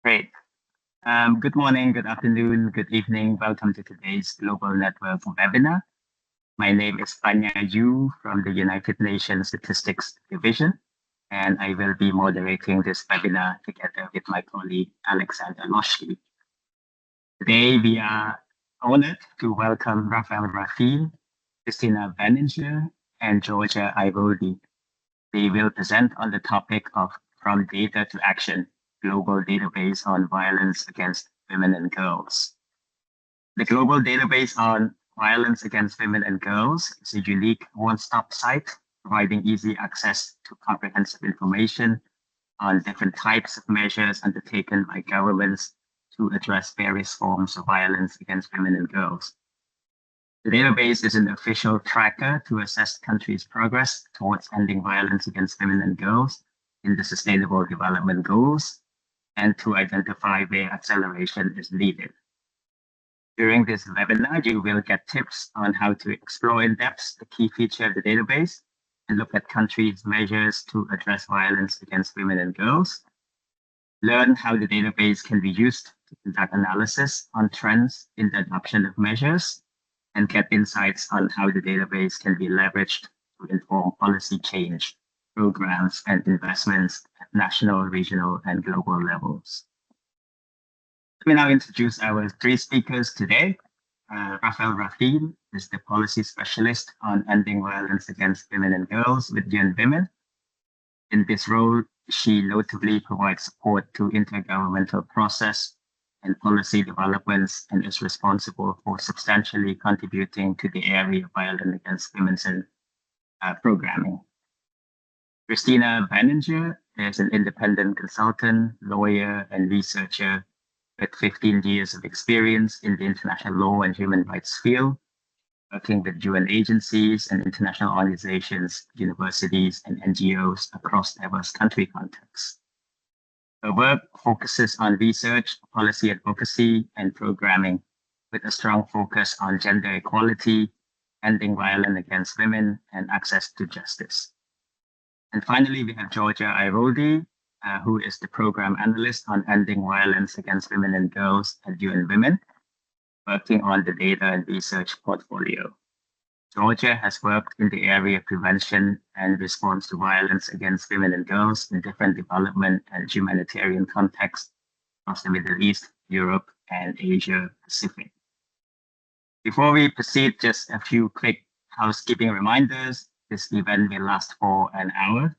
Great. Good morning, good afternoon, good evening. Welcome to today's Global Network webinar. My name is Panya Yu from the United Nations Statistics Division, and I will be moderating this webinar together with my colleague, Alexander Loschke. Today, we are honored to welcome Raphaelle Rafin, Christina Beninger, and Giorgia Airoldi. They will present on the topic of From Data to Action, Global Database on Violence Against Women and Girls. The Global Database on Violence Against Women and Girls is a unique one-stop site providing easy access to comprehensive information on different types of measures undertaken by governments to address various forms of violence against women and girls. The database is an official tracker to assess countries' progress towards ending violence against women and girls in the Sustainable Development Goals and to identify where acceleration is needed. During this webinar, you will get tips on how to explore in depth the key feature of the database and look at countries' measures to address violence against women and girls. Learn how the database can be used to conduct analysis on trends in the adoption of measures and get insights on how the database can be leveraged to inform policy change, programs, and investments at national, regional, and global levels. Let me now introduce our three speakers today. Raphaelle Rafin is the policy specialist on ending violence against women and girls with UN Women. In this role, she notably provides support to intergovernmental process and policy developments and is responsible for substantially contributing to the area of violence against women programming. Christina Beninger is an independent consultant, lawyer, and researcher with 15 years of experience in the international law and human rights field, working with UN agencies and international organizations, universities, and NGOs across diverse country contexts. Her work focuses on research, policy advocacy, and programming, with a strong focus on gender equality, ending violence against women, and access to justice. And finally, we have Giorgia Airoldi, who is the program analyst on ending violence against women and girls at UN Women, working on the data and research portfolio. Giorgia has worked in the area of prevention and response to violence against women and girls in different development and humanitarian contexts across the Middle East, Europe, and Asia Pacific. Before we proceed, just a few quick housekeeping reminders. This event will last for an hour.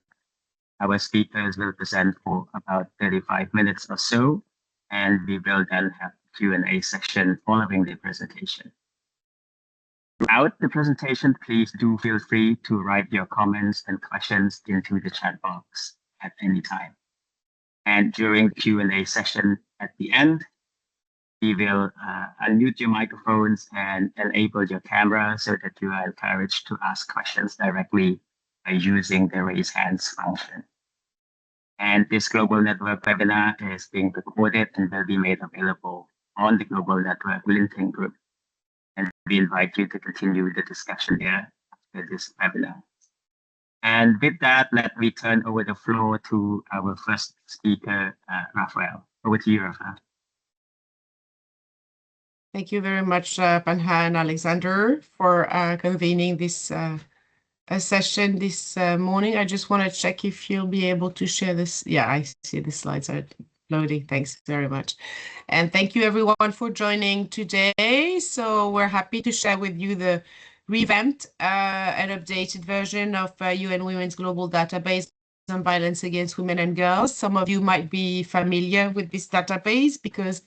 Our speakers will present for about 35 minutes or so, and we will then have a Q&A section following the presentation. Throughout the presentation, please do feel free to write your comments and questions into the chat box at any time. And during the Q&A session at the end, we will unmute your microphones and enable your camera so that you are encouraged to ask questions directly by using the raise hands function. And this Global Network webinar is being recorded and will be made available on the Global Network LinkedIn group. And we invite you to continue the discussion there after this webinar. And with that, let me turn over the floor to our first speaker, Raphaelle. Over to you, Raphaelle. Thank you very much, Panha and Alexander, for convening this session this morning. I just want to check if you'll be able to share this. Yeah, I see the slides are loading. Thanks very much. And thank you everyone for joining today. So we're happy to share with you the revamped and updated version of UN Women's Global Database on Violence Against Women and Girls. Some of you might be familiar with this database because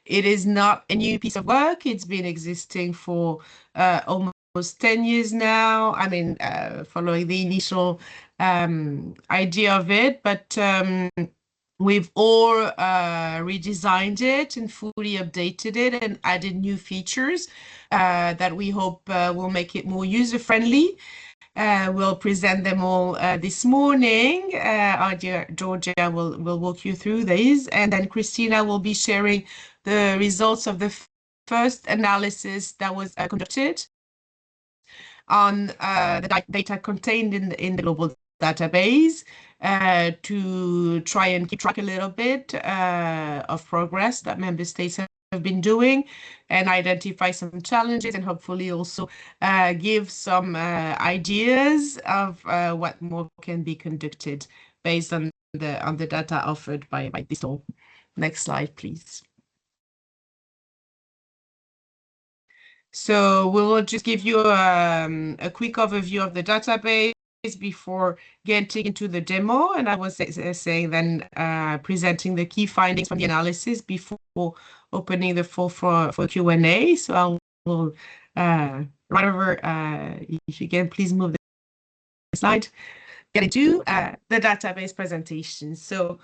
it is not a new piece of work. It's been existing for almost 10 years now. I mean, following the initial idea of it, but we've all redesigned it and fully updated it and added new features that we hope will make it more user-friendly. We'll present them all this morning. Our dear Giorgia will walk you through these, and then Christina will be sharing the results of the first analysis that was conducted on the data contained in the global database to try and keep track a little bit of progress that member states have been doing and identify some challenges and hopefully also give some ideas of what more can be conducted based on the data offered by this tool. Next slide, please. So we will just give you a quick overview of the database before getting into the demo. And I was saying then presenting the key findings from the analysis before opening the floor for Q&A. So I will, right over, if you can please move the slide, get into the database presentation. So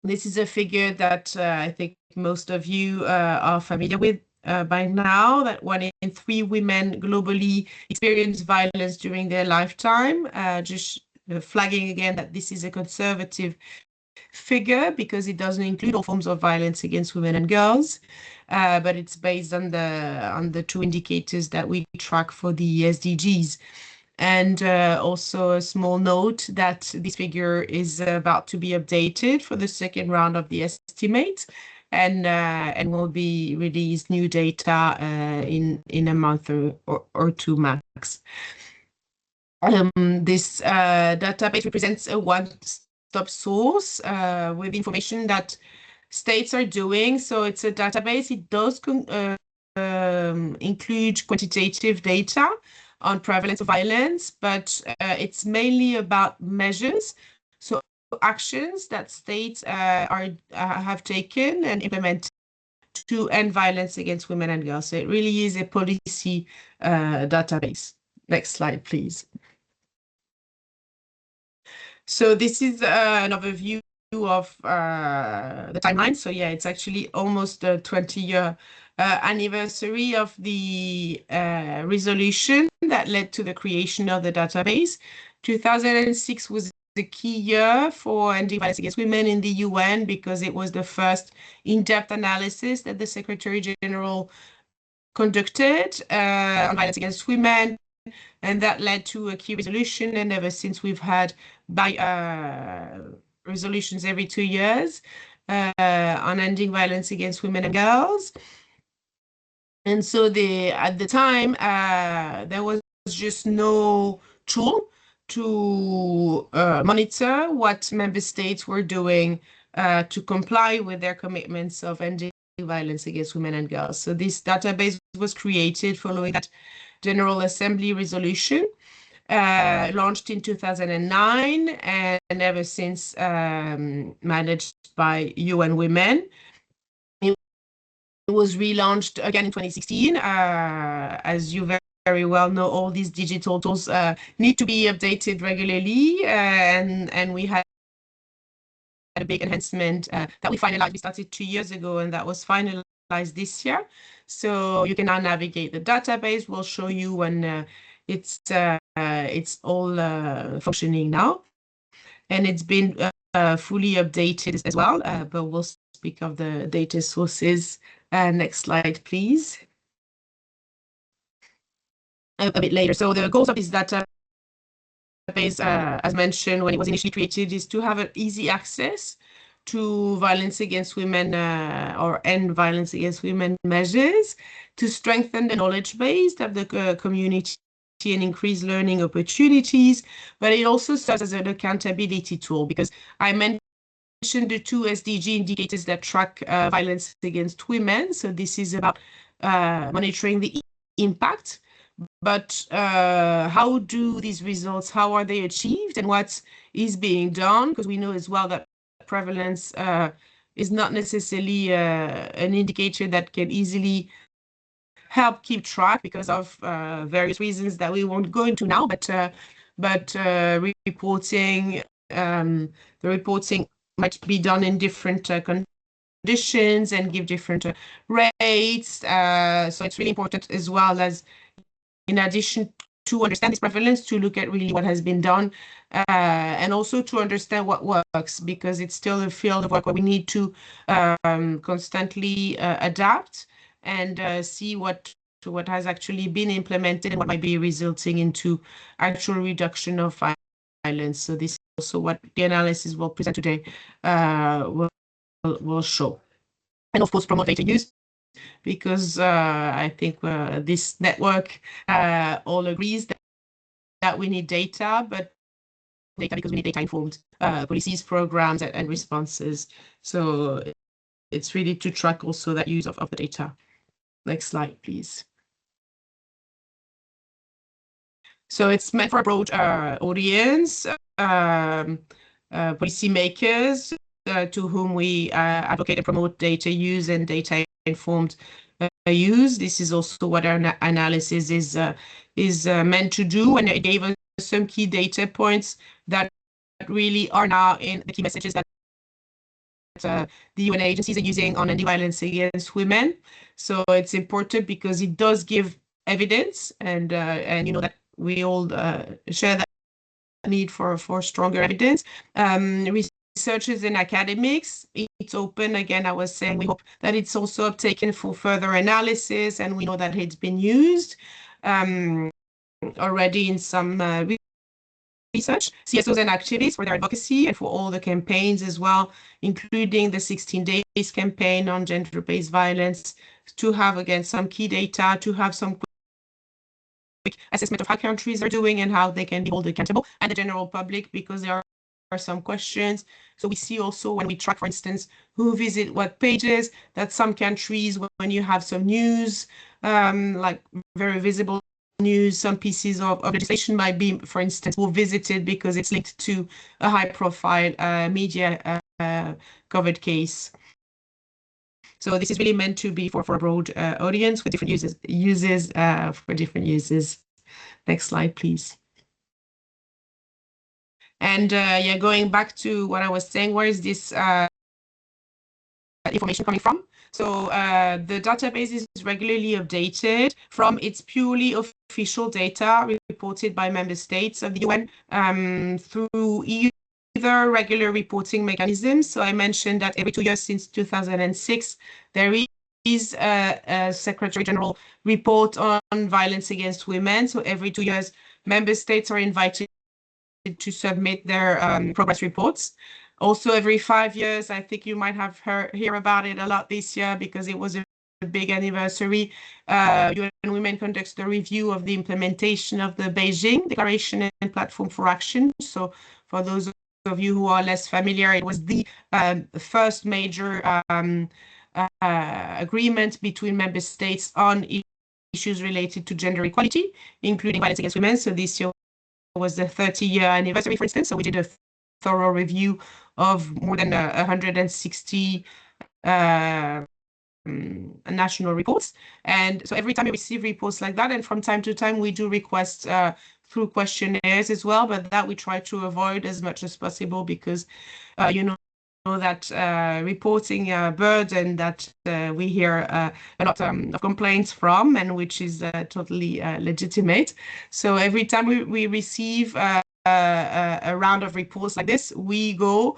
this is a figure that I think most of you are familiar with by now, that 1 in 3 women globally experience violence during their lifetime. Just flagging again that this is a conservative figure because it doesn't include all forms of violence against women and girls, but it's based on the 2 indicators that we track for the SDGs. And also a small note that this figure is about to be updated for the second round of the estimate, and will be released new data in a month or 2 max. This database represents a one-stop source with information that states are doing. So it's a database. It does include quantitative data on prevalence of violence, but it's mainly about measures, so actions that states have taken and implemented to end violence against women and girls. So it really is a policy database. Next slide, please. So this is an overview of the timeline. So yeah, it's actually almost a 20-year anniversary of the resolution that led to the creation of the database. 2006 was the key year for ending violence against women in the UN because it was the first in-depth analysis that the Secretary General conducted on violence against women, and that led to a key resolution. And ever since, we've had resolutions every 2 years on ending violence against women and girls. And so at the time, there was just no tool to monitor what member states were doing to comply with their commitments of ending violence against women and girls. So this database was created following that General Assembly resolution, launched in 2009, and ever since managed by UN Women. It was relaunched again in 2016. As you very well know, all these digital tools need to be updated regularly, and we had a big enhancement that we finalized. We started 2 years ago, and that was finalized this year. So you can now navigate the database. We'll show you when it's all functioning now, and it's been fully updated as well. But we'll speak of the data sources. Next slide, please. A bit later. So the goals of this database, as mentioned when it was initially created, is to have an easy access to violence against women or end violence against women measures, to strengthen the knowledge base of the community and increase learning opportunities. But it also serves as an accountability tool, because I mentioned the 2 SDG indicators that track violence against women. So this is about monitoring the impact, but how do these results, how are they achieved, and what is being done? Because we know as well that prevalence is not necessarily an indicator that can easily help keep track because of various reasons that we won't go into now, but reporting, the reporting might be done in different conditions and give different rates. So it's really important as well, as in addition to understand this prevalence, to look at really what has been done and also to understand what works, because it's still a field of work where we need to constantly adapt and see what has actually been implemented and what might be resulting into actual reduction of violence. So this is also what the analysis we'll present today will show. And of course, promote data use, because I think this network all agrees that we need data, but data because we need data-informed policies, programs, and responses. So it's really to track also that use of the data. Next slide, please. So it's meant for a broad audience, policymakers to whom we advocate and promote data use and data-informed use. This is also what our analysis is meant to do, and it gave us some key data points that really are now in the key messages that the UN agencies are using on anti-violence against women. So it's important because it does give evidence, and you know that we all share that need for stronger evidence. Researchers and academics, it's open. Again, I was saying we hope that it's also taken for further analysis, and we know that it's been used already in some research, CSOs and activists for their advocacy and for all the campaigns as well, including the 16 Days campaign on gender-based violence, to have, again, some key data, to have some quick assessment of how countries are doing and how they can be held accountable, and the general public, because there are some questions. So we see also when we track, for instance, who visit what pages, that some countries, when you have some news, like very visible news, some pieces of legislation might be, for instance, more visited because it's linked to a high-profile media covered case. So this is really meant to be for a broad audience with different uses for different uses. Next slide, please. And yeah, going back to what I was saying, where is this information coming from? So the database is regularly updated from its purely official data reported by member states of the UN through either regular reporting mechanisms. So I mentioned that every 2 years since 2006, there is a Secretary General report on violence against women. So every 2 years, member states are invited to submit their progress reports. Also, every 5 years, I think you might have hear about it a lot this year because it was a big anniversary. UN Women conducts the review of the implementation of the Beijing Declaration and Platform for Action. So for those of you who are less familiar, it was the first major agreement between member states on issues related to gender equality, including violence against women. So this year was the 30-year anniversary, for instance. So we did a thorough review of more than 160 national reports. And so every time we receive reports like that, and from time to time we do request through questionnaires as well, but that we try to avoid as much as possible because you know that reporting burden that we hear a lot of complaints from, and which is totally legitimate. So every time we receive a round of reports like this, we go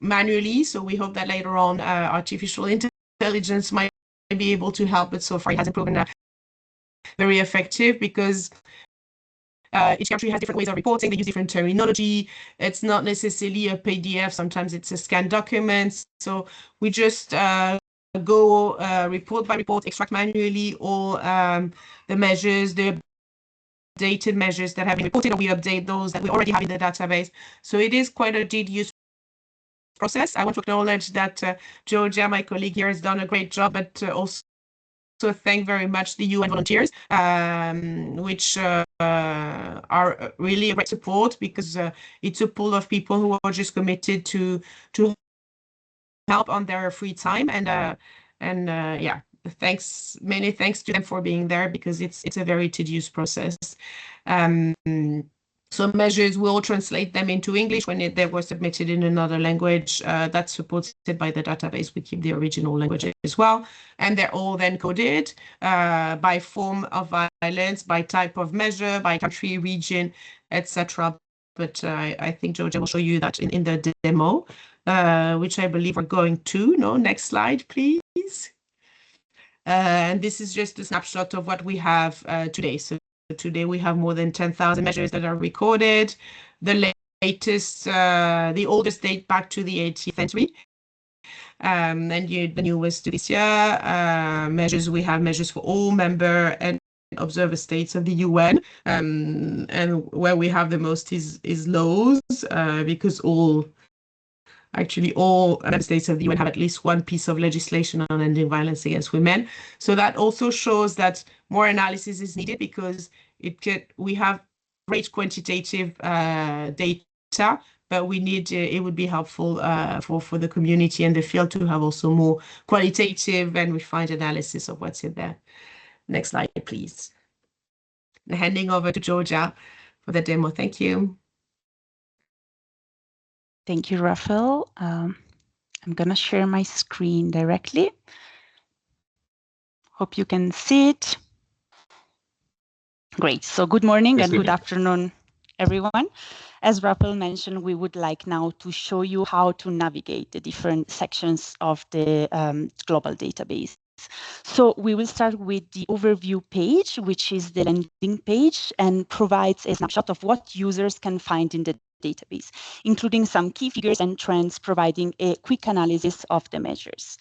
manually. So we hope that later on artificial intelligence might be able to help, but so far it hasn't proven very effective because each country has different ways of reporting. They use different terminology. It's not necessarily a PDF. Sometimes it's a scanned document. So we just go report by report, extract manually all the measures, the updated measures that have been reported, and we update those that we already have in the database. So it is quite a tedious process. I want to acknowledge that Giorgia, my colleague here, has done a great job, but also thank very much the UN volunteers, which are really a great support because it's a pool of people who are just committed to help on their free time, and yeah, many thanks to them for being there because it's a very tedious process. So measures will translate them into English when they were submitted in another language that's supported by the database. We keep the original language as well. And they're all then coded by form of violence, by type of measure, by country, region, etc. But I think Giorgia will show you that in the demo, which I believe we're going to. No, next slide, please. And this is just a snapshot of what we have today. So today we have more than 10,000 measures that are recorded. The latest, the oldest date back to the 18th century. And the newest to this year, measures, we have measures for all member and observer states of the UN, and where we have the most is laws, because actually all member states of the UN have at least one piece of legislation on ending violence against women. So that also shows that more analysis is needed, because we have great quantitative data, but we need, it would be helpful for the community and the field to have also more qualitative and refined analysis of what's in there. Next slide, please. And handing over to Giorgia for the demo. Thank you. Thank you, Raphaelle. I'm going to share my screen directly. Hope you can see it. Great. So good morning and good afternoon, everyone. As Raphaelle mentioned, we would like now to show you how to navigate the different sections of the global database. So we will start with the overview page, which is the landing page and provides a snapshot of what users can find in the database, including some key figures and trends, providing a quick analysis of the measures.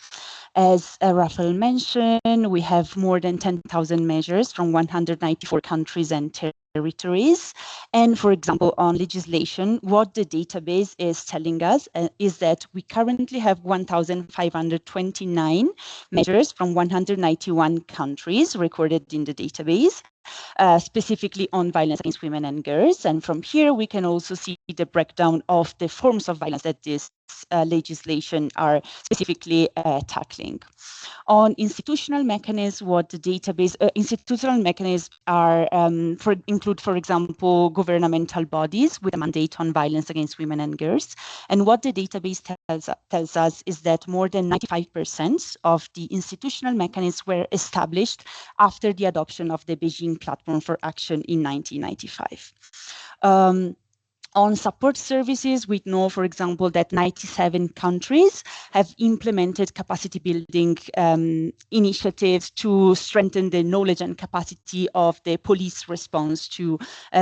As Raphaelle mentioned, we have more than 10,000 measures from 194 countries and territories. And for example, on legislation, what the database is telling us is that we currently have 1,529 measures from 191 countries recorded in the database, specifically on violence against women and girls. And from here, we can also see the breakdown of the forms of violence that this legislation are specifically tackling. On institutional mechanisms, what the database institutional mechanisms are include, for example, governmental bodies with a mandate on violence against women and girls. And what the database tells us is that more than 95% of the institutional mechanisms were established after the adoption of the Beijing Platform for Action in 1995. On support services, we know, for example, that 97 countries have implemented capacity building initiatives to strengthen the knowledge and capacity of the police response to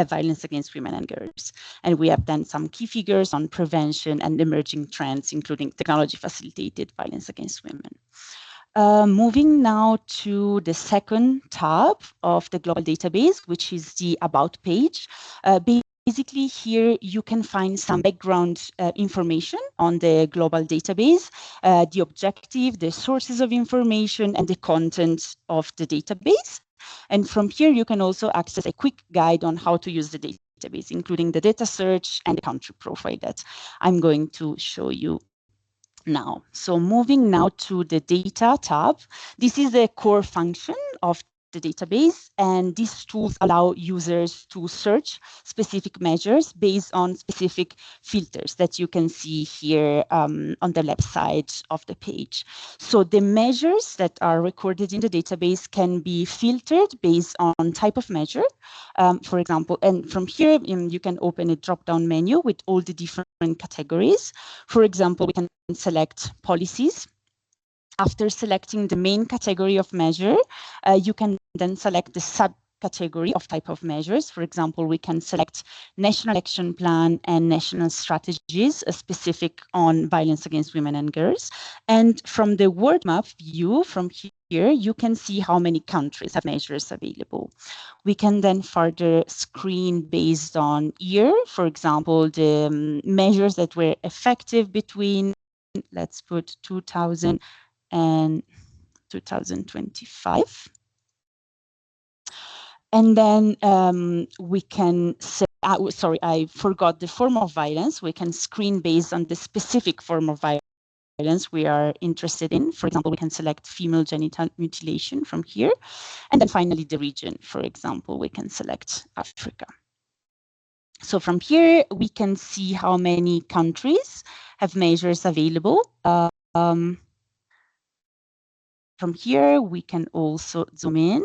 violence against women and girls. And we have done some key figures on prevention and emerging trends, including technology-facilitated violence against women. Moving now to the second tab of the global database, which is the About page. Basically, here you can find some background information on the global database, the objective, the sources of information, and the content of the database. And from here, you can also access a quick guide on how to use the database, including the data search and the country profile that I'm going to show you now. So moving now to the Data tab, this is the core function of the database, and these tools allow users to search specific measures based on specific filters that you can see here on the left side of the page. So the measures that are recorded in the database can be filtered based on type of measure, for example, and from here you can open a drop-down menu with all the different categories. For example, we can select policies. After selecting the main category of measure, you can then select the subcategory of type of measures. For example, we can select National Action Plan and National Strategies, specific on violence against women and girls. And from the world map view, from here, you can see how many countries have measures available. We can then further screen based on year, for example, the measures that were effective between, let's put 2000 and 2025. And then we can say, sorry, I forgot the form of violence. We can screen based on the specific form of violence we are interested in. For example, we can select female genital mutilation from here. And then finally, the region. For example, we can select Africa. So from here, we can see how many countries have measures available. From here, we can also zoom in.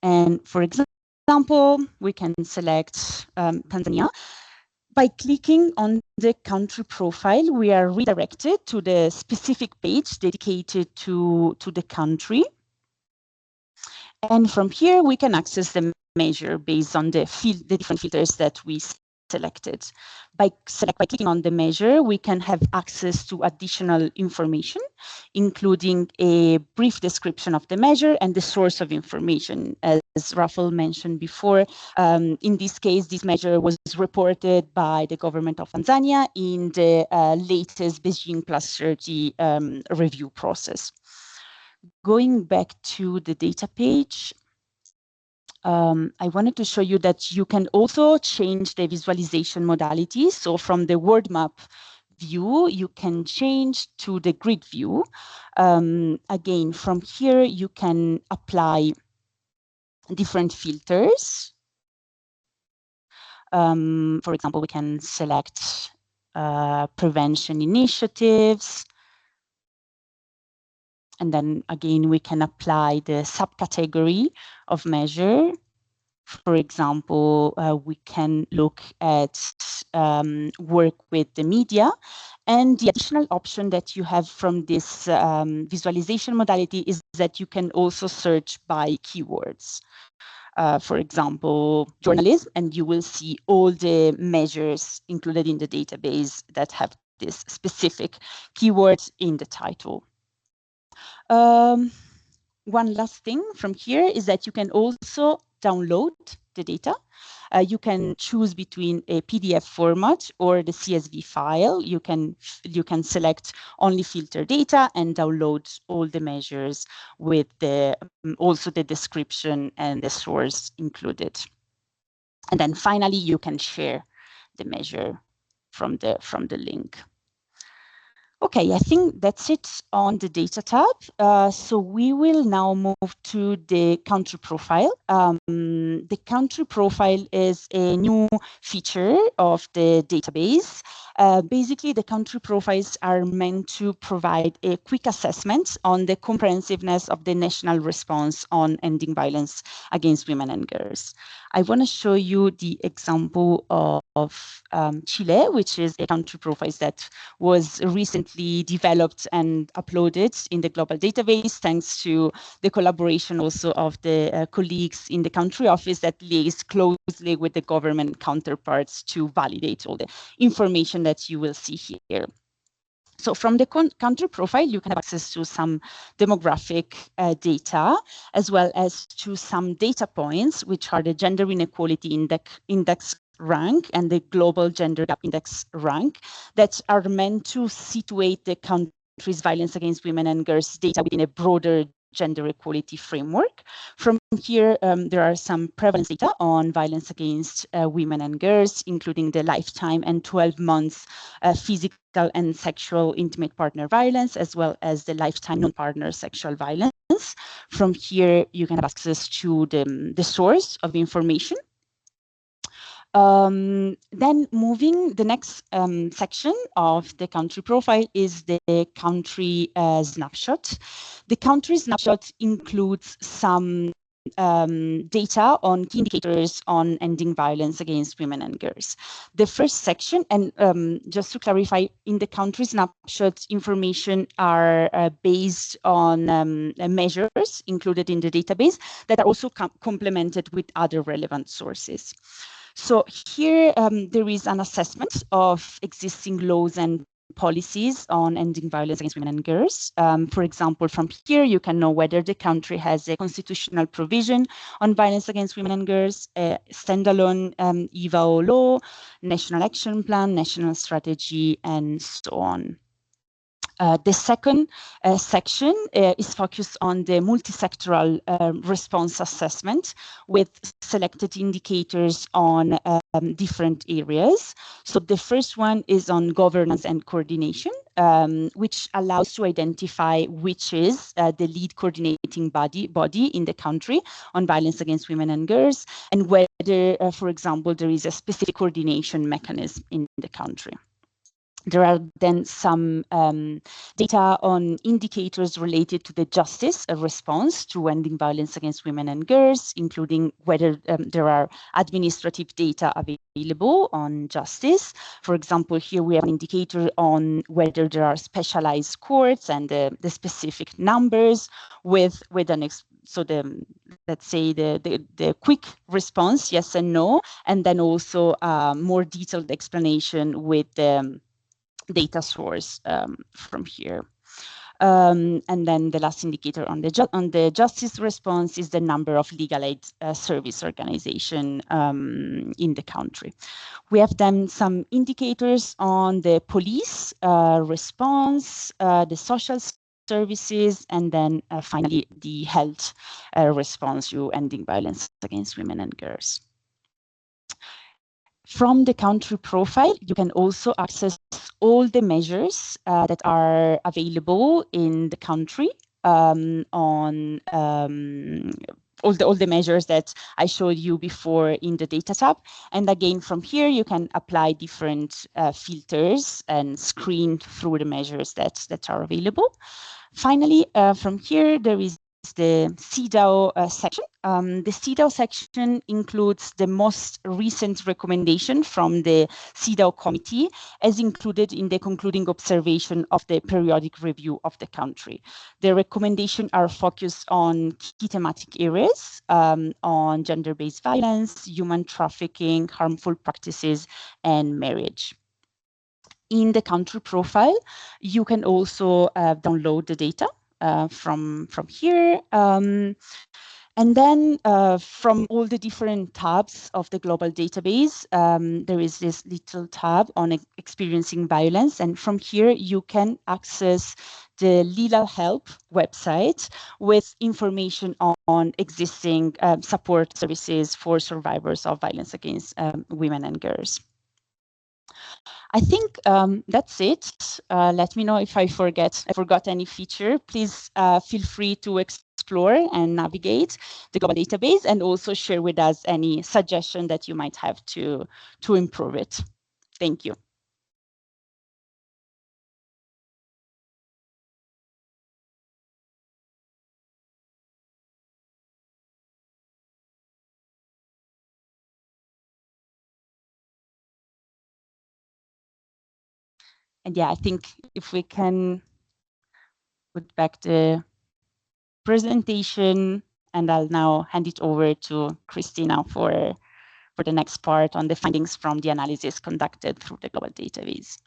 And for example, we can select Tanzania. By clicking on the country profile, we are redirected to the specific page dedicated to the country. And from here, we can access the measure based on the different filters that we selected. By clicking on the measure, we can have access to additional information, including a brief description of the measure and the source of information. As Raphaelle mentioned before, in this case, this measure was reported by the government of Tanzania in the latest Beijing Plus 30 review process. Going back to the data page, I wanted to show you that you can also change the visualization modality. So from the world map view, you can change to the grid view. Again, from here, you can apply different filters. For example, we can select prevention initiatives. And then again, we can apply the subcategory of measure. For example, we can look at work with the media. And the additional option that you have from this visualization modality is that you can also search by keywords. For example, journalism, and you will see all the measures included in the database that have this specific keyword in the title. One last thing from here is that you can also download the data. You can choose between a PDF format or the CSV file. You can select only filter data and download all the measures with the also the description and the source included. And then finally, you can share the measure from the link. Okay, I think that's it on the data tab. So we will now move to the country profile. The country profile is a new feature of the database. Basically, the country profiles are meant to provide a quick assessment on the comprehensiveness of the national response on ending violence against women and girls. I want to show you the example of Chile, which is a country profile that was recently developed and uploaded in the global database, thanks to the collaboration also of the colleagues in the country office that liaise closely with the government counterparts to validate all the information that you will see here. So from the country profile, you can have access to some demographic data, as well as to some data points, which are the gender inequality index rank and the global gender gap index rank, that are meant to situate the country's violence against women and girls data within a broader gender equality framework. From here, there are some prevalence data on violence against women and girls, including the lifetime and 12 months physical and sexual intimate partner violence, as well as the lifetime non-partner sexual violence. From here, you can have access to the source of information. Then moving, the next section of the country profile is the country snapshot. The country snapshot includes some data on key indicators on ending violence against women and girls. The first section, and just to clarify, in the country snapshot, information are based on measures included in the database that are also complemented with other relevant sources. So here there is an assessment of existing laws and policies on ending violence against women and girls. For example, from here, you can know whether the country has a constitutional provision on violence against women and girls, a standalone VAWG law, national action plan, national strategy, and so on. The second section is focused on the multi-sectoral response assessment with selected indicators on different areas. So the first one is on governance and coordination, which allows to identify which is the lead coordinating body in the country on violence against women and girls, and whether, for example, there is a specific coordination mechanism in the country. There are then some data on indicators related to the justice response to ending violence against women and girls, including whether there are administrative data available on justice. For example, here we have an indicator on whether there are specialized courts and the specific numbers with an let's say the quick response, yes and no, and then also more detailed explanation with the data source from here. And then the last indicator on the justice response is the number of legal aid service organization in the country. We have then some indicators on the police response, the social services, and then finally the health response to ending violence against women and girls. From the country profile, you can also access all the measures that are available in the country on all the measures that I showed you before in the data tab. And again, from here, you can apply different filters and screen through the measures that are available. Finally, from here, there is the CEDAW section. The CEDAW section includes the most recent recommendation from the CEDAW committee, as included in the concluding observation of the periodic review of the country. The recommendations are focused on key thematic areas, on gender-based violence, human trafficking, harmful practices, and marriage. In the country profile, you can also download the data from here. And then from all the different tabs of the global database, there is this little tab on experiencing violence. And from here, you can access the Legal Help website with information on existing support services for survivors of violence against women and girls. I think that's it. Let me know if I forgot any feature. Please feel free to explore and navigate the global database, and also share with us any suggestion that you might have to improve it. Thank you. And yeah, I think if we can put back the presentation, and I'll now hand it over to Christina for the next part on the findings from the analysis conducted through the global database.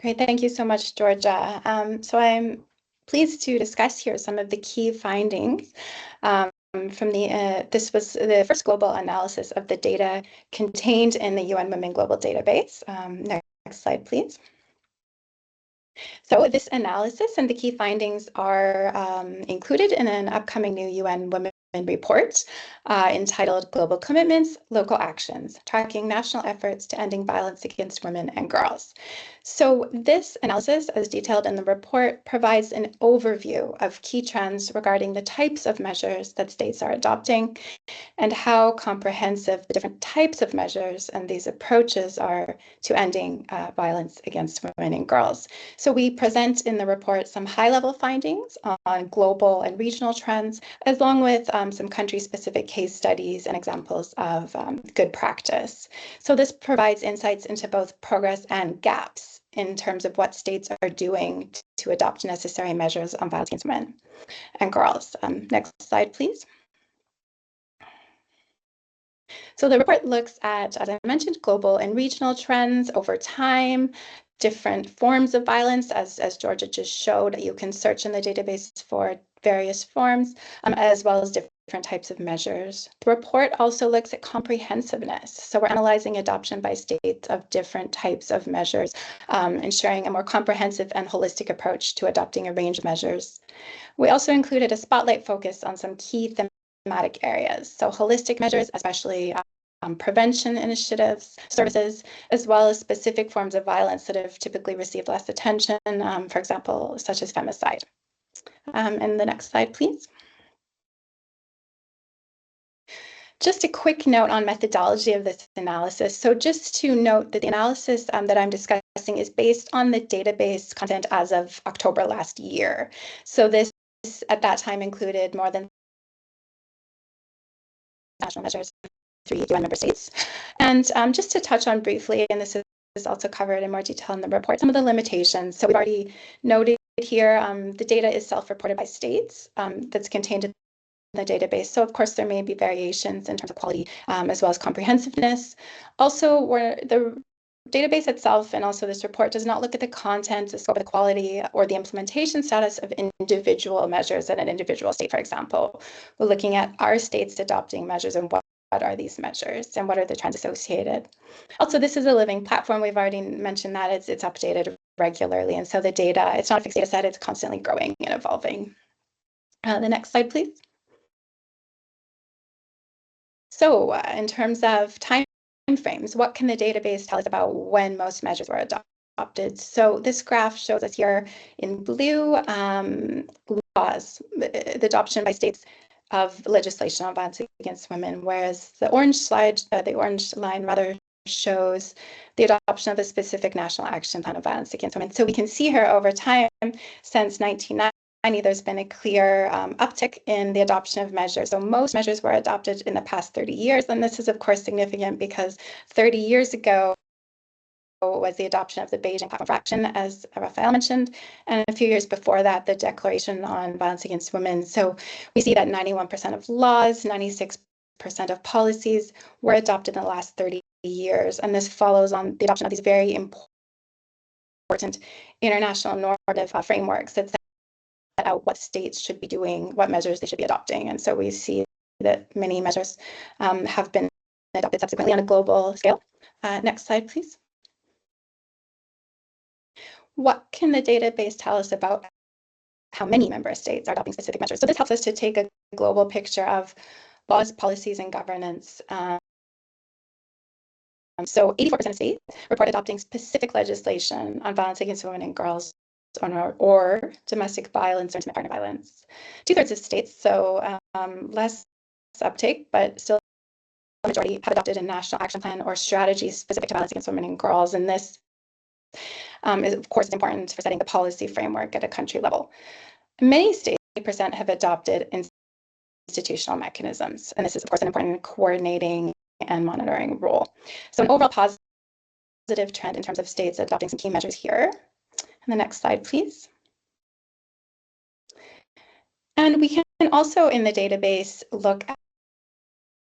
Great, thank you so much, Giorgia. So I'm pleased to discuss here some of the key findings from this was the first global analysis of the data contained in the UN Women Global Database. Next slide, please. So this analysis and the key findings are included in an upcoming new UN Women report entitled Global Commitments, Local Actions, Tracking National Efforts to Ending Violence Against Women and Girls. So this analysis, as detailed in the report, provides an overview of key trends regarding the types of measures that states are adopting and how comprehensive the different types of measures and these approaches are to ending violence against women and girls. So we present in the report some high-level findings on global and regional trends, along with some country-specific case studies and examples of good practice. So this provides insights into both progress and gaps in terms of what states are doing to adopt necessary measures on violence against women and girls. Next slide, please. So the report looks at, as I mentioned, global and regional trends over time, different forms of violence, as Giorgia just showed. You can search in the database for various forms, as well as different types of measures. The report also looks at comprehensiveness. So we're analyzing adoption by states of different types of measures, ensuring a more comprehensive and holistic approach to adopting a range of measures. We also included a spotlight focus on some key thematic areas. So holistic measures, especially prevention initiatives, services, as well as specific forms of violence that have typically received less attention, for example, such as femicide. And the next slide, please. Just a quick note on methodology of this analysis. So just to note that the analysis that I'm discussing is based on the database content as of October last year. So this at that time included more than national measures, 3 UN member states. And just to touch on briefly, and this is also covered in more detail in the report, some of the limitations. So we've already noted here, the data is self-reported by states that's contained in the database. So of course, there may be variations in terms of quality as well as comprehensiveness. Also, where the database itself and also this report does not look at the content, the scope of the quality, or the implementation status of individual measures in an individual state, for example. We're looking at our states adopting measures and what are these measures and what are the trends associated. Also, this is a living platform. We've already mentioned that it's updated regularly. And so the data, it's not a fixed data set, it's constantly growing and evolving. The next slide, please. So in terms of time frames, what can the database tell us about when most measures were adopted? So this graph shows us here in blue laws, the adoption by states of legislation on violence against women, whereas the orange line rather shows the adoption of a specific national action plan of violence against women. So we can see here over time, since 1990, there's been a clear uptick in the adoption of measures. So most measures were adopted in the past 30 years. And this is, of course, significant because 30 years ago was the adoption of the Beijing Platform for Action, as Raphaelle mentioned. And a few years before that, the Declaration on Violence Against Women. So we see that 91% of laws, 96% of policies were adopted in the last 30 years. And this follows on the adoption of these very important international normative frameworks that out what states should be doing, what measures they should be adopting. And so we see that many measures have been adopted subsequently on a global scale. Next slide, please. What can the database tell us about how many member states are adopting specific measures? So this helps us to take a global picture of laws, policies, and governance. So 84% of states report adopting specific legislation on violence against women and girls or domestic violence or intimate partner violence. 2/3 of states, so less uptake, but still the majority have adopted a national action plan or strategy specific to violence against women and girls. And this is, of course, important for setting the policy framework at a country level. Many states, 80%, have adopted institutional mechanisms. And this is, of course, an important coordinating and monitoring role. So an overall positive trend in terms of states adopting some key measures here. And the next slide, please. And we can also in the database look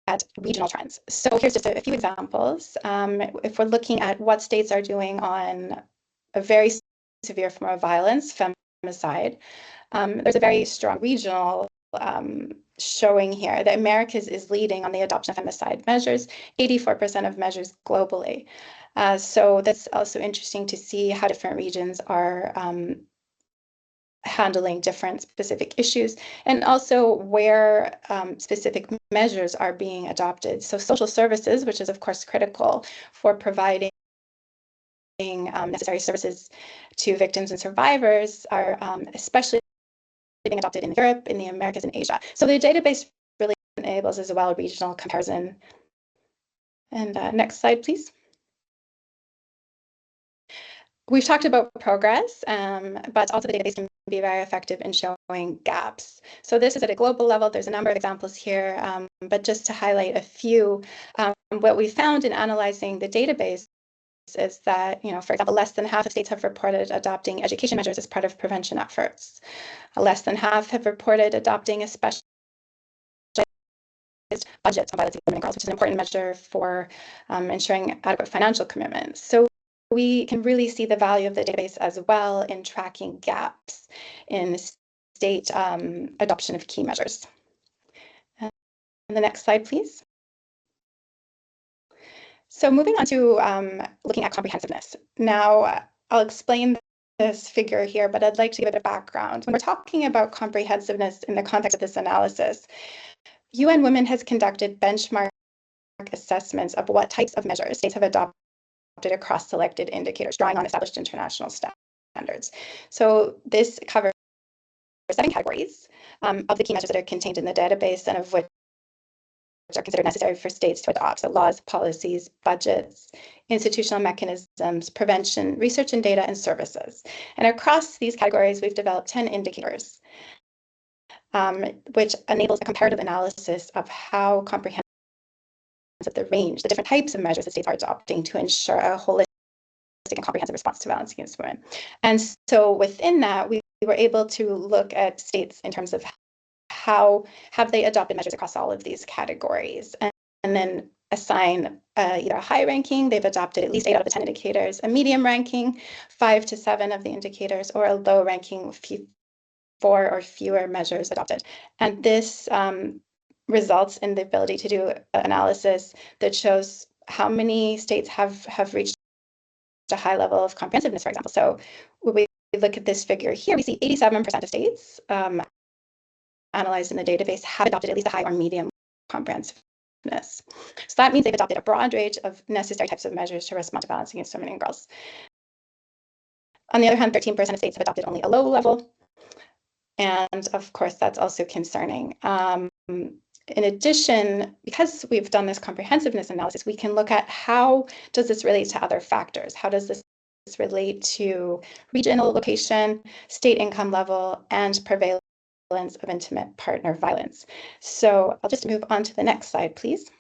at regional trends. So here's just a few examples. If we're looking at what states are doing on a very severe form of violence, femicide, there's a very strong regional showing here that Americas is leading on the adoption of femicide measures, 84% of measures globally. So that's also interesting to see how different regions are handling different specific issues, and also where specific measures are being adopted. So social services, which is of course critical for providing necessary services to victims and survivors, are especially being adopted in Europe, in the Americas, and Asia. So the database really enables as well regional comparison. And next slide, please. We've talked about progress, but also the database can be very effective in showing gaps. So this is at a global level. There's a number of examples here, but just to highlight a few, what we found in analyzing the database is that, for example, less than half of states have reported adopting education measures as part of prevention efforts. Less than half have reported adopting a special budget on violence against women and girls, which is an important measure for ensuring adequate financial commitments. So we can really see the value of the database as well in tracking gaps in state adoption of key measures. And the next slide, please. So moving on to looking at comprehensiveness. Now, I'll explain this figure here, but I'd like to give it a background. When we're talking about comprehensiveness in the context of this analysis, UN Women has conducted benchmark assessments of what types of measures states have adopted across selected indicators, drawing on established international standards. So this covers 7 categories of the key measures that are contained in the database and of which are considered necessary for states to adopt. So laws, policies, budgets, institutional mechanisms, prevention, research and data, and services. And across these categories, we've developed 10 indicators, which enables a comparative analysis of how comprehensive the range, the different types of measures that states are adopting to ensure a holistic and comprehensive response to violence against women. And so within that, we were able to look at states in terms of how have they adopted measures across all of these categories, and then assign either a high ranking, they've adopted at least 8 out of the 10 indicators, a medium ranking, 5 to 7 of the indicators, or a low ranking, 4 or fewer measures adopted. And this results in the ability to do analysis that shows how many states have reached a high level of comprehensiveness, for example. So when we look at this figure here, we see 87% of states analyzed in the database have adopted at least a high or medium comprehensiveness. So that means they've adopted a broad range of necessary types of measures to respond to violence against women and girls. On the other hand, 13% of states have adopted only a low level. And of course, that's also concerning. In addition, because we've done this comprehensiveness analysis, we can look at how does this relate to other factors? How does this relate to regional location, state income level, and prevalence of intimate partner violence? So I'll just move on to the next slide, please.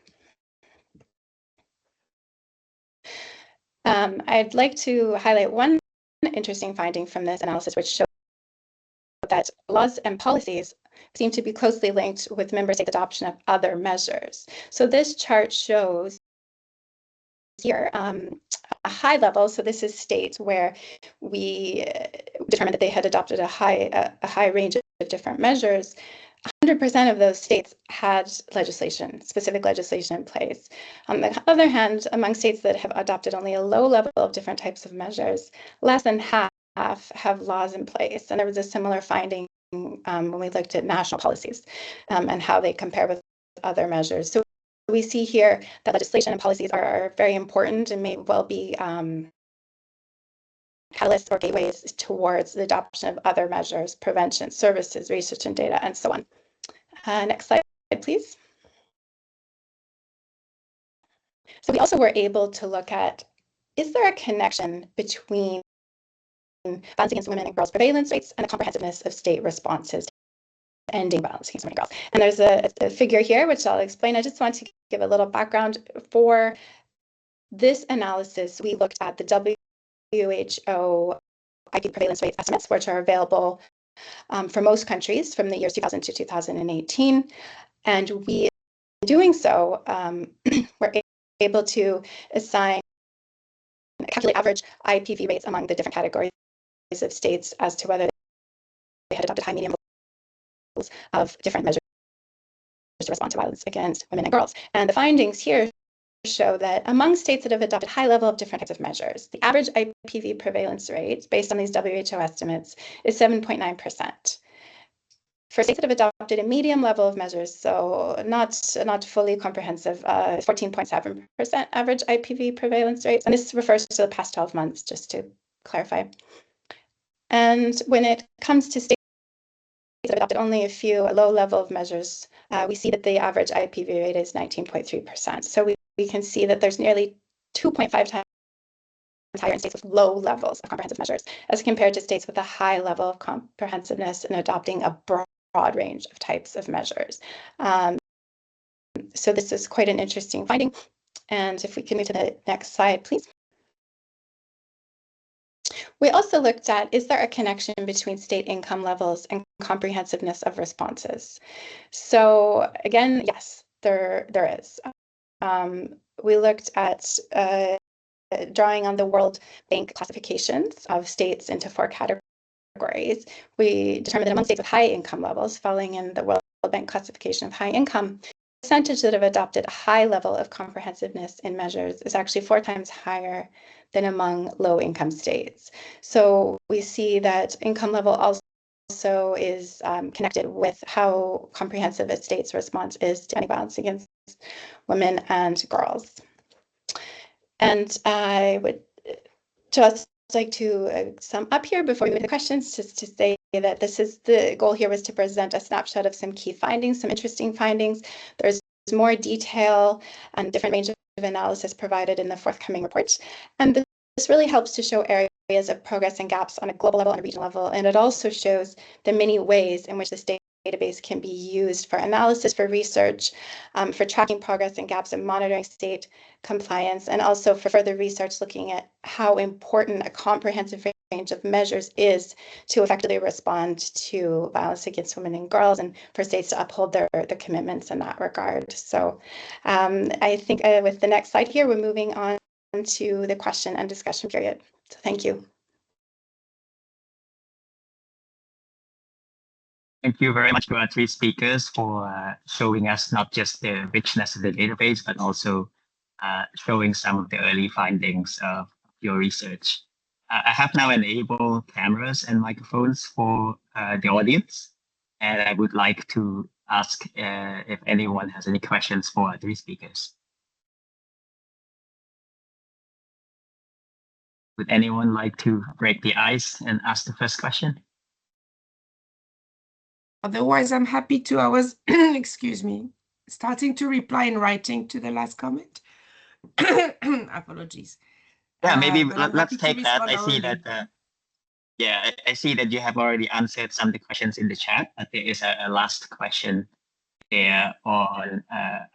I'd like to highlight one interesting finding from this analysis, which shows that laws and policies seem to be closely linked with member state adoption of other measures. So this chart shows here a high level. So this is states where we determined that they had adopted a high range of different measures. 100% of those states had legislation, specific legislation in place. On the other hand, among states that have adopted only a low level of different types of measures, less than half have laws in place. And there was a similar finding when we looked at national policies and how they compare with other measures. So we see here that legislation and policies are very important and may well be catalysts or gateways towards the adoption of other measures, prevention, services, research and data, and so on. Next slide, please. So we also were able to look at, is there a connection between violence against women and girls prevalence rates and the comprehensiveness of state responses to ending violence against women and girls? And there's a figure here, which I'll explain. I just want to give a little background. For this analysis, we looked at the WHO IP prevalence rate estimates, which are available for most countries from the years 2000 to 2018. And we, in doing so, were able to calculate average IPV rates among the different categories of states as to whether they had adopted high, medium levels of different measures to respond to violence against women and girls. And the findings here show that among states that have adopted high level of different types of measures, the average IPV prevalence rate based on these WHO estimates is 7.9%. For states that have adopted a medium level of measures, so not fully comprehensive, 14.7% average IPV prevalence rate. And this refers to the past 12 months, just to clarify. And when it comes to states that have adopted only a few low level of measures, we see that the average IPV rate is 19.3%. So we can see that there's nearly 2.5 times higher in states with low levels of comprehensive measures as compared to states with a high level of comprehensiveness and adopting a broad range of types of measures. So this is quite an interesting finding. And if we can move to the next slide, please. We also looked at, is there a connection between state income levels and comprehensiveness of responses? So again, yes, there is. We looked at drawing on the World Bank classifications of states into 4 categories. We determined that among states with high income levels, falling in the World Bank classification of high income, the percentage that have adopted a high level of comprehensiveness in measures is actually 4 times higher than among low income states. So we see that income level also is connected with how comprehensive a state's response is to any violence against women and girls. And I would just like to sum up here before we move to questions, just to say that this is the goal here was to present a snapshot of some key findings, some interesting findings. There's more detail and different range of analysis provided in the forthcoming report. And this really helps to show areas of progress and gaps on a global level and a regional level. And it also shows the many ways in which the state database can be used for analysis, for research, for tracking progress and gaps in monitoring state compliance, and also for further research looking at how important a comprehensive range of measures is to effectively respond to violence against women and girls, and for states to uphold their commitments in that regard. So I think with the next slide here, we're moving on to the question and discussion period. So thank you. Thank you very much to our three speakers for showing us not just the richness of the database, but also showing some of the early findings of your research. I have now enabled cameras and microphones for the audience, and I would like to ask if anyone has any questions for our three speakers. Would anyone like to break the ice and ask the first question? Otherwise, I'm happy to. I was, excuse me, starting to reply in writing to the last comment. Apologies. Yeah, maybe let's happy to take that. I respond see already. that. Yeah, I see that you have already answered some of the questions in the chat, but there is a last question there on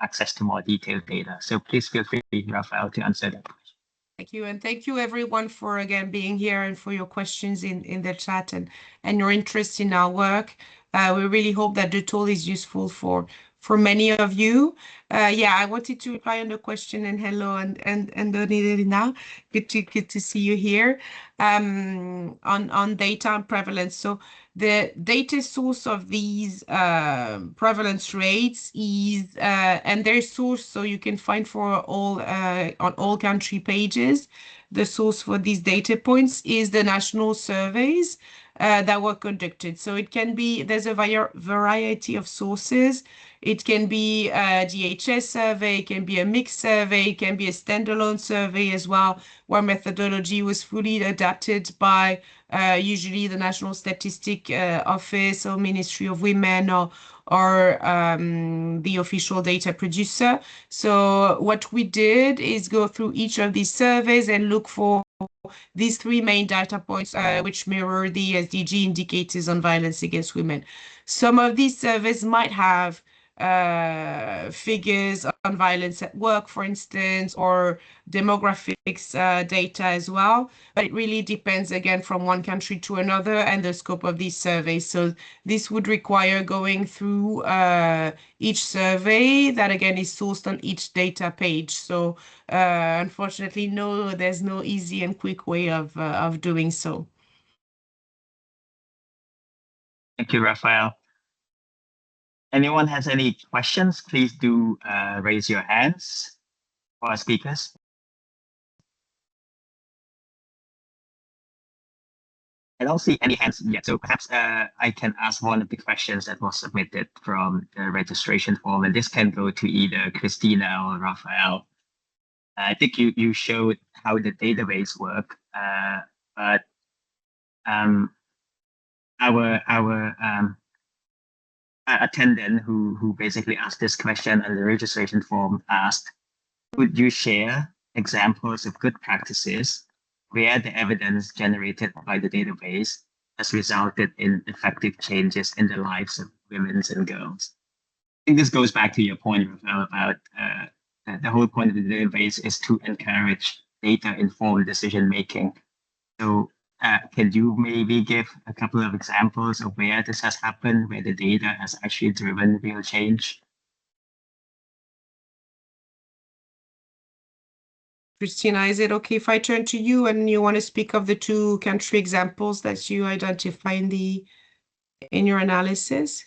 access to more detailed data. So please feel free, Raphaelle, to answer that question. Thank you. And thank you everyone for again being here and for your questions in the chat and your interest in our work. We really hope that the tool is useful for many of you. Yeah, I wanted to reply on the question, and hello and Donirina. Good to see you here. On data and prevalence. So the data source of these prevalence rates is and their source, so you can find for all on all country pages. The source for these data points is the national surveys that were conducted. So it can be, there's a variety of sources. It can be a DHS survey, it can be a mixed survey, it can be a standalone survey as well, where methodology was fully adapted by usually the National Statistic Office or Ministry of Women or the official data producer. So what we did is go through each of these surveys and look for these three main data points, which mirror the SDG indicators on violence against women. Some of these surveys might have figures on violence at work, for instance, or demographics data as well. But it really depends, again, from one country to another and the scope of these surveys. So this would require going through each survey that, again, is sourced on each data page. So unfortunately, no, there's no easy and quick way of doing so. Thank you, Raphaelle. Anyone has any questions, please do raise your hands for our speakers. I don't see any hands yet, so perhaps I can ask one of the questions that was submitted from the registration form, and this can go to either Christina or Raphaelle. I think you showed how the database work, but our attendant who basically asked this question on the registration form asked, would you share examples of good practices where the evidence generated by the database has resulted in effective changes in the lives of women and girls? I think this goes back to your point, Raphaelle, about the whole point of the database is to encourage data-informed decision-making. So can you maybe give a couple of examples of where this has happened, where the data has actually driven real change? Christina, is it okay if I turn to you and you want to speak of the two country examples that you identify in your analysis?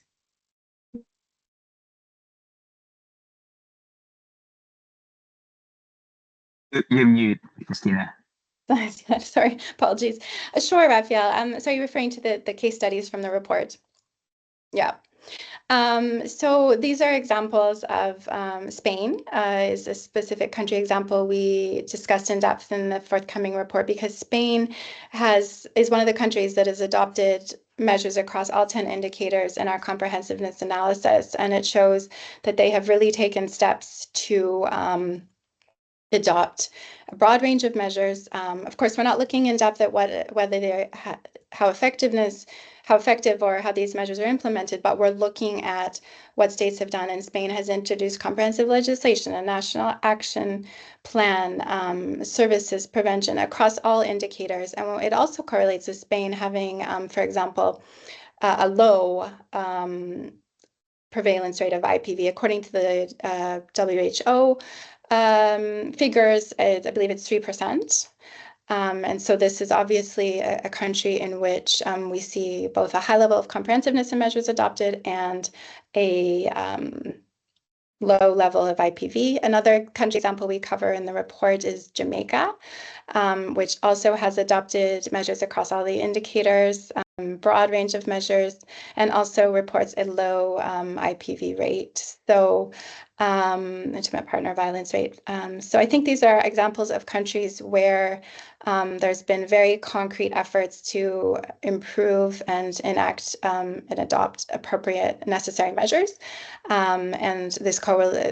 You're mute, Christina. Sorry, apologies. Sure, Raphaelle. So you're referring to the case studies from the report? Yeah. So these are examples of Spain is a specific country example we discussed in depth in the forthcoming report, because Spain is one of the countries that has adopted measures across all 10 indicators in our comprehensiveness analysis, and it shows that they have really taken steps to adopt a broad range of measures. Of course, we're not looking in depth at whether they effective or how these measures are implemented, but we're looking at what states have done. And Spain has introduced comprehensive legislation, a national action plan, services prevention across all indicators. And it also correlates with Spain having, for example, a low prevalence rate of IPV. According to the WHO figures, I believe it's 3%. And so this is obviously a country in which we see both a high level of comprehensiveness in measures adopted and a low level of IPV. Another country example we cover in the report is Jamaica, which also has adopted measures across all the indicators, broad range of measures, and also reports a low IPV rate. So intimate partner violence rate. So I think these are examples of countries where there's been very concrete efforts to improve and enact and adopt appropriate necessary measures. And this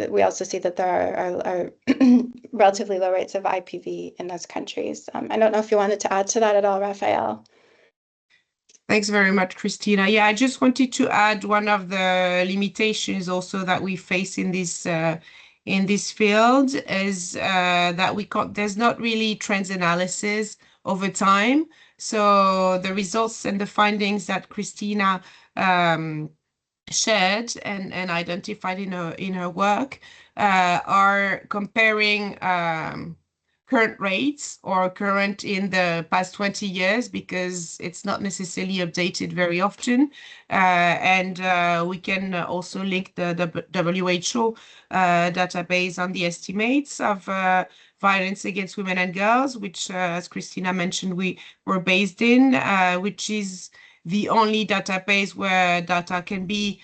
we also see that there are relatively low rates of IPV in those countries. I don't know if you wanted to add to that at all, Raphaelle. Thanks very much, Christina. Yeah, I just wanted to add one of the limitations also that we face in this field is that there's not really trends analysis over time. So the results and the findings that Christina shared and identified in her work are comparing current rates or current in the past 20 years, because it's not necessarily updated very often. And we can also link the WHO database on the estimates of violence against women and girls, which, as Christina mentioned, we were based in, which is the only database where data can be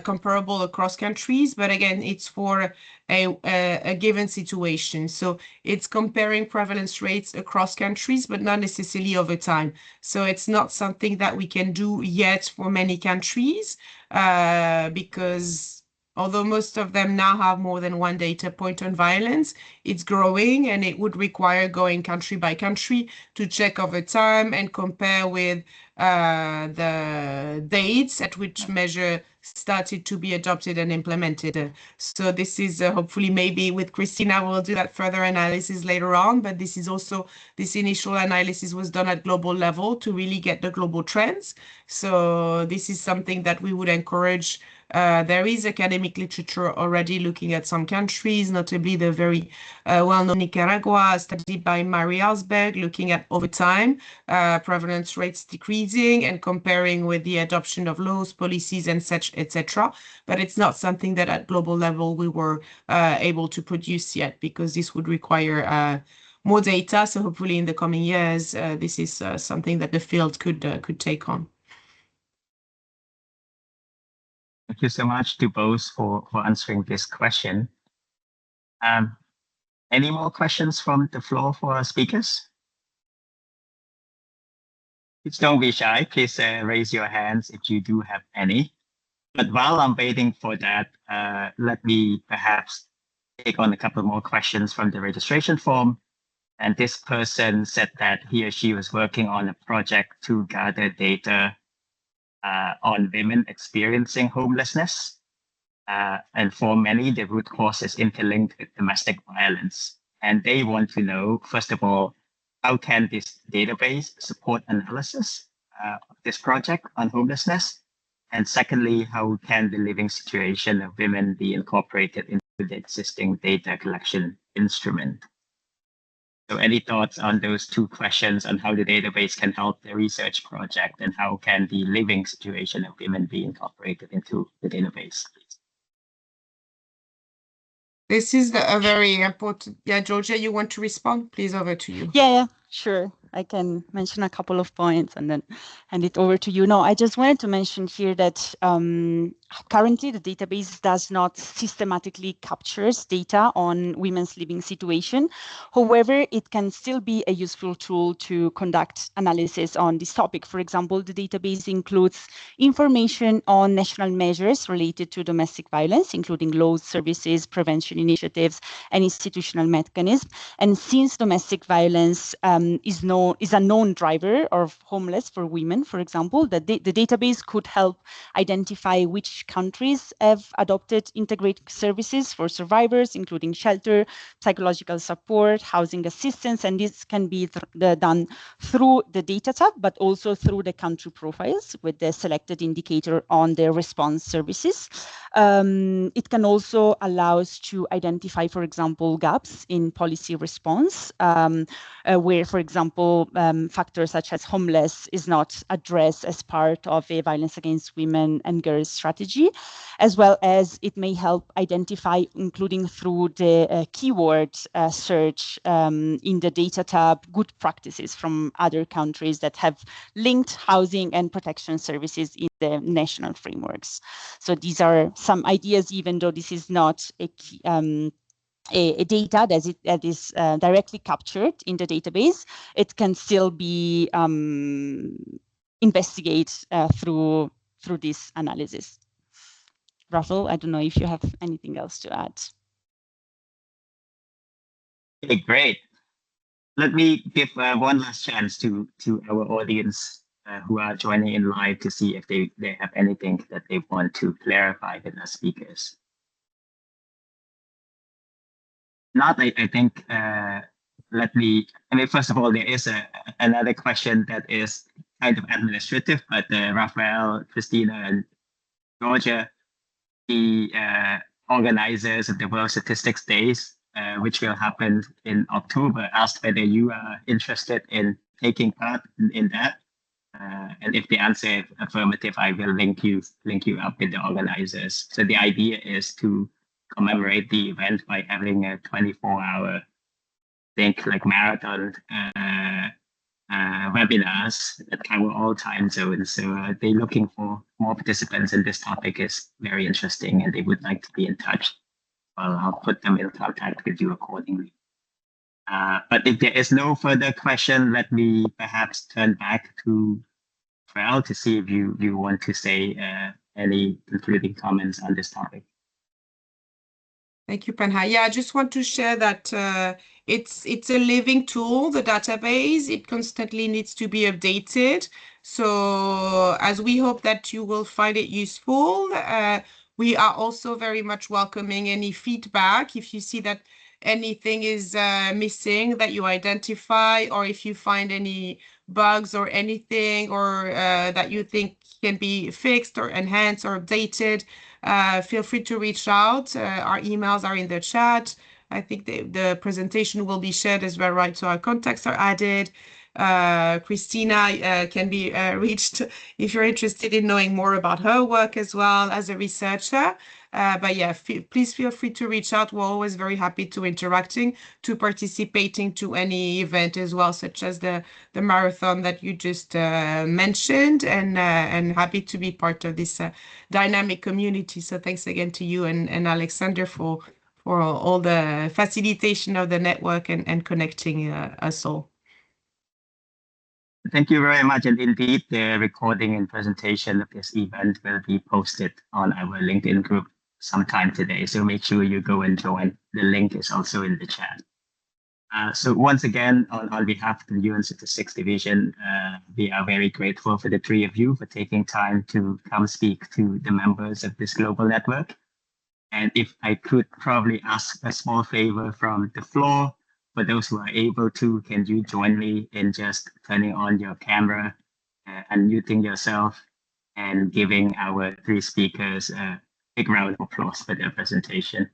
comparable across countries. But again, it's for a given situation. So it's comparing prevalence rates across countries, but not necessarily over time. So it's not something that we can do yet for many countries, because although most of them now have more than one data point on violence, it's growing, and it would require going country by country to check over time and compare with the dates at which measure started to be adopted and implemented. So this is hopefully, maybe with Christina, we'll do that further analysis later on, but this is also, this initial analysis was done at global level to really get the global trends. So this is something that we would encourage. There is academic literature already looking at some countries, notably the very well-known Nicaragua, studied by Mary Ellsberg, looking at over time prevalence rates decreasing and comparing with the adoption of laws, policies, and such, etc. But it's not something that at global level we were able to produce yet, because this would require more data. So hopefully in the coming years, this is something that the field could take on. Thank you so much to both for answering this question. Any more questions from the floor for our speakers? Please don't be shy. Please raise your hands if you do have any. But while I'm waiting for that, let me perhaps take on a couple more questions from the registration form. And this person said that he or she was working on a project to gather data on women experiencing homelessness. And for many, the root cause is interlinked with domestic violence. And they want to know, first of all, how can this database support analysis of this project on homelessness? And secondly, how can the living situation of women be incorporated into the existing data collection instrument? So any thoughts on those two questions on how the database can help the research project, and how can the living situation of women be incorporated into the database? This is a very important. Yeah, Giorgia, you want to respond? Please, over to you. Yeah, sure. I can mention a couple of points and then hand it over to you. No, I just wanted to mention here that Currently, the database does not systematically captures data on women's living situation. However, it can still be a useful tool to conduct analysis on this topic. For example, the database includes information on national measures related to domestic violence, including laws, services, prevention initiatives, and institutional mechanisms. And since domestic violence is a known driver of homeless for women, for example, the database could help identify which countries have adopted integrated services for survivors, including shelter, psychological support, housing assistance, and this can be done through the data tab, but also through the country profiles with the selected indicator on the response services. It can also allow us to identify, for example, gaps in policy response, where, for example, factors such as homeless is not addressed as part of a violence against women and girls strategy, as well as it may help identify, including through the keyword search in the data tab, good practices from other countries that have linked housing and protection services in the national frameworks. So these are some ideas, even though this is not a data that is directly captured in the database, it can still be investigated through this analysis. Raphaelle, I don't know if you have anything else to add. Okay, great. Let me give one last chance to our audience who are joining in live to see if they have anything that they want to clarify with our speakers. Not, I think, first of all, there is another question that is kind of administrative, but Raphaelle, Christina, and Giorgia, the organizers of the World Statistics Days, which will happen in October, asked whether you are interested in taking part in that. And if the answer is affirmative, I will link you up with the organizers. So the idea is to commemorate the event by having a 24-hour, marathon webinars that cover all time zones. So they're looking for more participants, and this topic is very interesting, and they would like to be in touch. Well, I'll put them in contact with you accordingly. But if there is no further question, let me perhaps turn back to Raphaelle to see if you want to say any concluding comments on this topic. Thank you, Panha. Yeah, I just want to share that it's a living tool, the database. It constantly needs to be updated. So as we hope that you will find it useful, we are also very much welcoming any feedback. If you see that anything is missing that you identify, or if you find any bugs or anything, or that you think can be fixed or enhanced or updated, feel free to reach out. Our emails are in the chat. I think the presentation will be shared as well, right? So our contacts are added. Christina can be reached if you're interested in knowing more about her work as well as a researcher. But yeah, please feel free to reach out. We're always very happy to interacting, to participating to any event as well, such as the marathon that you just mentioned, and happy to be part of this dynamic community. So thanks again to you and Alexander for all the facilitation of the network and connecting us all. Thank you very much. And indeed, the recording and presentation of this event will be posted on our LinkedIn group sometime today. So make sure you go and join. The link is also in the chat. So once again, on behalf of the UN Statistics Division, we are very grateful for the three of you for taking time to come speak to the members of this global network. And if I could probably ask a small favor from the floor, for those who are able to, can you join me in just turning on your camera, unmuting yourself, and giving our three speakers a big round of applause for their presentation.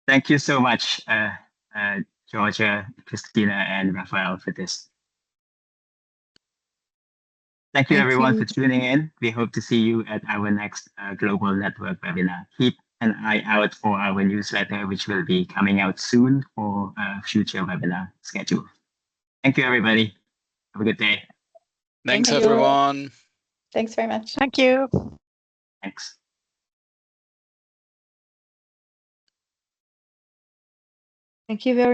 Thank you so much, Giorgia, Christina, and Raphaelle for this. Thank you everyone for tuning in. We hope to see you at our next Global Network webinar. Keep an eye out for our newsletter, which will be coming out soon for a future webinar schedule. Thank you, everybody. Have a good day. Thanks, everyone. Thanks very much. Thank you. Thanks. Thank you very